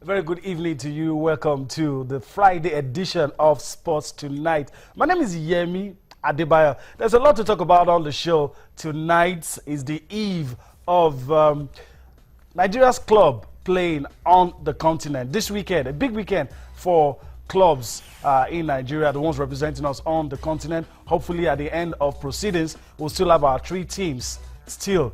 Very good evening to you. Welcome to the Friday edition of Sports Tonight. My name is Yemi Adebayo. There's a lot to talk about on the show. Tonight is the eve of Nigeria's club playing on the continent. This weekend, a big weekend for clubs in Nigeria, the ones representing us on the continent. Hopefully at the end of proceedings, we'll still have our 3 teams still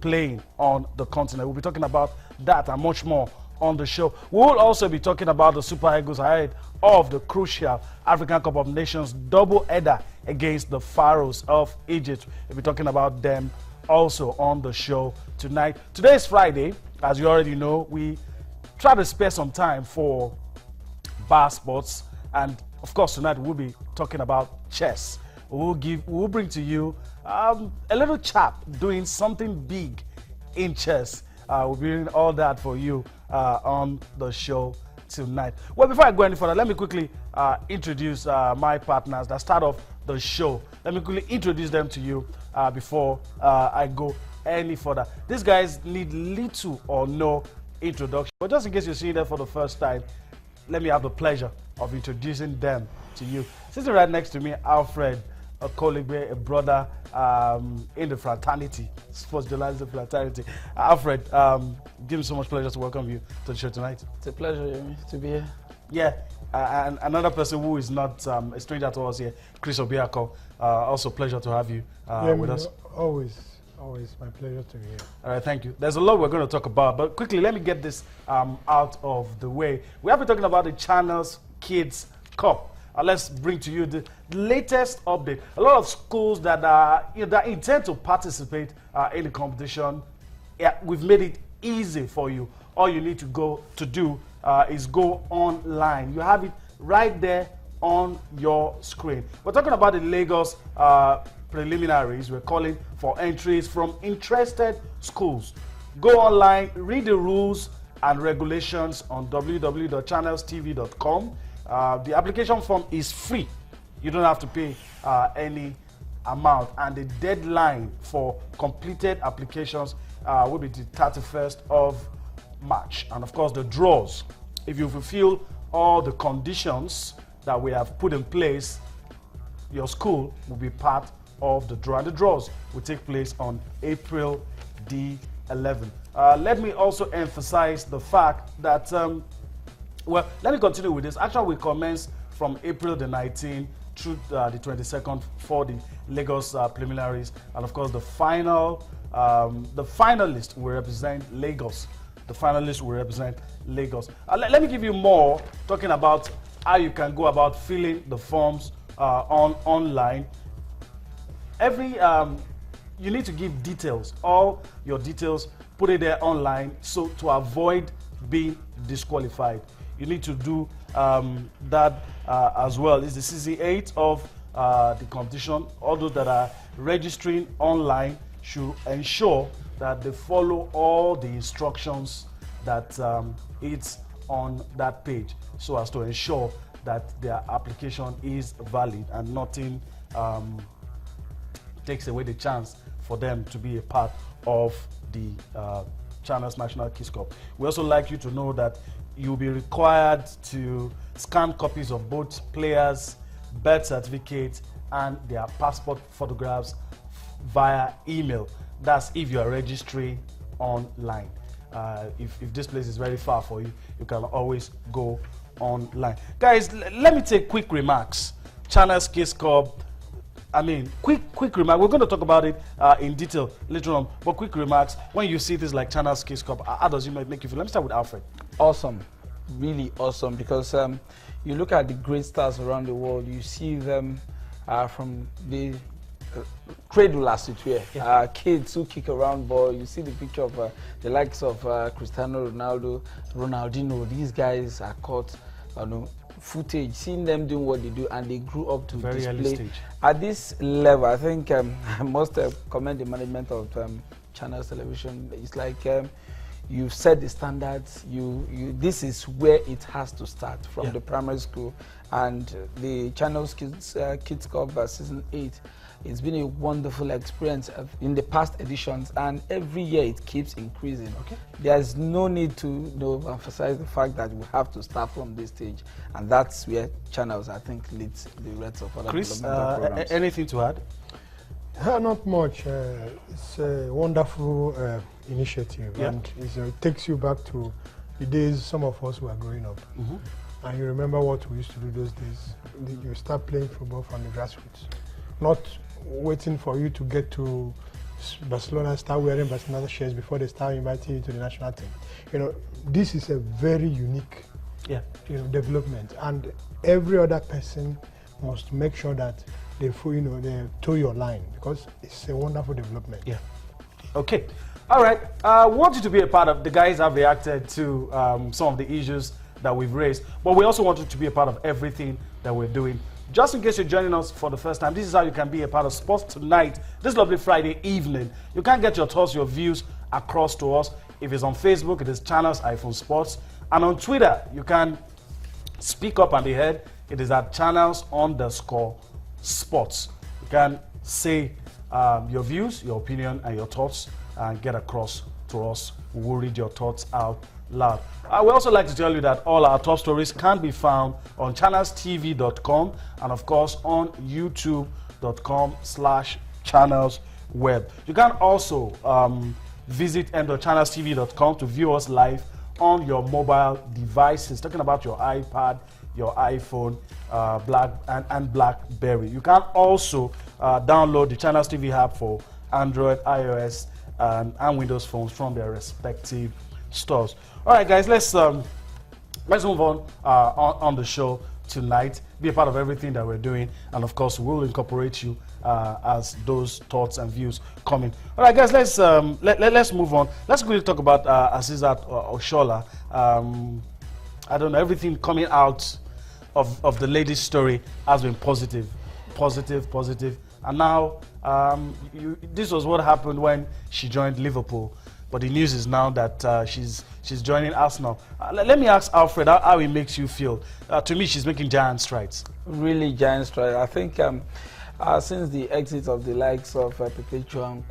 playing on the continent. We'll be talking about that and much more on the show. We will also be talking about the Super Eagles ahead of the crucial African Cup of Nations double header against the Pharaohs of Egypt. We'll be talking about them also on the show tonight. Today is Friday. As you already know, we try to spare some time for bar sports, and of course tonight we'll be talking about chess. We'll bring to you a little chap doing something big in chess. We'll be doing all that for you on the show tonight. Well, before I go any further, let me quickly introduce my partners that start off the show. Let me quickly introduce them to you before I go any further. These guys need little or no introduction, but just in case you're seeing them for the first time, let me have the pleasure of introducing them to you. Sitting right next to me, Alfred, a colleague, a brother in the fraternity, sports journalism fraternity. Alfred, give me so much pleasure to welcome you to the show tonight. It's a pleasure to be here. Yeah, and another person who is not a stranger to us here, Chris Obiako. Also pleasure to have you with us. Always my pleasure to be here. All right, thank you. There's a lot we're going to talk about, but quickly, let me get this out of the way. We have been talking about the Channels Kids Cup. Let's bring to you the latest update. A lot of schools that that intend to participate in the competition, we've made it easy for you. All you need to do is go online. You have it right there on your screen. We're talking about the Lagos preliminaries. We're calling for entries from interested schools. Go online, read the rules and regulations on www.channelstv.com. The application form is free. You don't have to pay any amount, and the deadline for completed applications will be the 31st of March. And of course, the draws. If you fulfill all the conditions that we have put in place, your school will be part of the draw. And the draws will take place on April the 11th. Let me also emphasize the fact that well, let me continue with this. Actually, we commence from April the 19th through the 22nd for the Lagos preliminaries, and of course the finalist will represent Lagos. The finalists will represent Lagos. Let me give you more, talking about how you can go about filling the forms online. You need to give details, all your details, put it there online, so to avoid being disqualified. You need to do that as well. It's the CC8 of the competition. All those that are registering online should ensure that they follow all the instructions that it's on that page, so as to ensure that their application is valid and nothing takes away the chance for them to be a part of the Channels National Kids Cup. We also like you to know that you'll be required to scan copies of both players' birth certificates and their passport photographs via email. That's if you are registering online. If this place is very far for you, you can always go online. Guys, let me take quick remarks. Channels Kids Cup. I mean, quick remark. We're going to talk about it in detail later on, but quick remarks. When you see this like Channels Kids Cup, how does it make you feel? Let me start with Alfred. Awesome, really awesome, because you look at the great stars around the world, you see them from the cradle, as it were, kids who kick around ball. You see the picture of the likes of Cristiano Ronaldo, Ronaldinho. These guys are caught, footage, seeing them doing what they do, and they grew up to very display at this level. I think I must commend the management of Channels Television. It's like you've set the standards. This is where it has to start from the primary school, and the Channels Kids Cup season 8. It's been a wonderful experience in the past editions, and every year it keeps increasing. Okay. There's no need to emphasize the fact that we have to start from this stage, and that's where Channels, I think, leads the rest of other developmental programs. Anything to add? Not much. It's a wonderful initiative, and it takes you back to the days some of us were growing up. And you remember what we used to do those days. You start playing football from the grassroots, not waiting for you to get to Barcelona and start wearing Barcelona shirts before they start inviting you to the national team. This is a very unique development, and every other person must make sure that they toe your line, because it's a wonderful development. Yeah. Okay. All right. Want you to be a part of. The guys have reacted to some of the issues that we've raised, but we also want you to be a part of everything that we're doing. Just in case you're joining us for the first time, this is how you can be a part of Sports Tonight this lovely Friday evening. You can get your thoughts, your views across to us. If it's on Facebook, it is Channels-Sports. And on Twitter, you can speak up and be heard. It is at Channels_Sports. You can say your views, your opinion, and your thoughts, and get across to us. We will read your thoughts out loud. I would also like to tell you that all our top stories can be found on channelstv.com and of course on youtube.com/channelsweb. You can also visit channelstv.com to view us live on your mobile devices, talking about your iPad, your iPhone, and BlackBerry. You can also download the Channels TV app for Android, iOS, and Windows phones from their respective stores. All right, guys, let's move on the show tonight. Be a part of everything that we're doing, and of course, we'll incorporate you as those thoughts and views come in. All right, guys, let's move on. Let's quickly talk about Asisat Oshola. I don't know, everything coming out of the lady's story has been positive. And now, this was what happened when she joined Liverpool. But the news is now that she's joining Arsenal. Let me ask Alfred how it makes you feel. To me, she's making giant strides. Really giant strides. I think since the exit of the likes of Pt.1,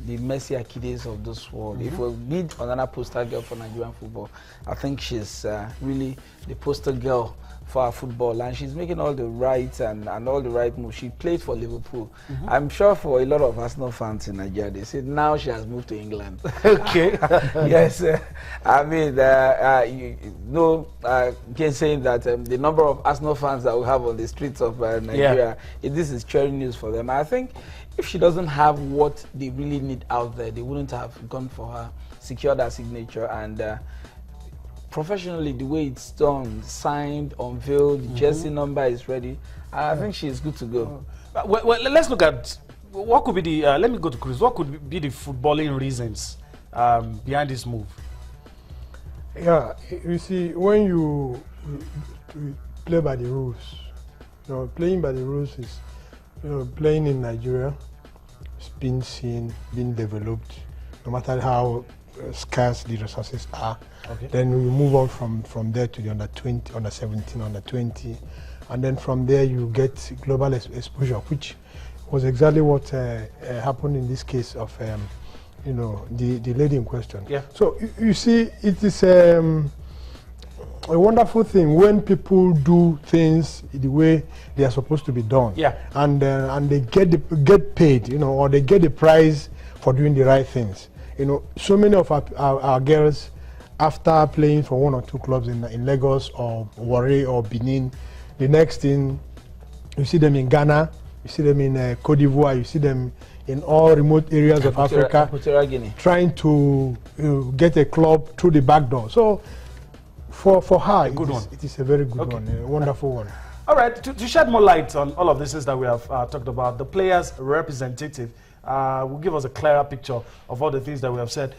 the Messi Akides of this world, if we need another poster girl for Nigerian football, I think she's really the poster girl for our football, and she's making all the right and all the right moves. She played for Liverpool. I'm sure for a lot of Arsenal fans in Nigeria, they said now she has moved to England. Okay. Yes. I mean, again saying that the number of Arsenal fans that we have on the streets of Nigeria, this is cheering news for them. I think if she doesn't have what they really need out there, they wouldn't have gone for her, secured her signature, and professionally, the way it's done, signed, unveiled, the jersey number is ready. I think she's good to go. Well, let's look at what could be the. Let me go to Chris. What could be the footballing reasons behind this move? Yeah, you see, when you play by the rules, playing by the rules is, playing in Nigeria, it's been seen, been developed, no matter how scarce the resources are. Okay. Then we move on from there to the under 20, under 17, under 20, and then from there you get global exposure, which was exactly what happened in this case of the lady in question. Yeah. So you see, it is a wonderful thing when people do things the way they are supposed to be done. Yeah. And they get paid, or they get the prize for doing the right things. So many of our girls, after playing for one or two clubs in Lagos or Warri or Benin, the next thing, you see them in Ghana, you see them in Cote d'Ivoire, you see them in all remote areas of Africa, trying to get a club through the back door. So for her, it is a very good one, a wonderful one. All right, to shed more light on all of this that we have talked about, the players' representative will give us a clearer picture of all the things that we have said.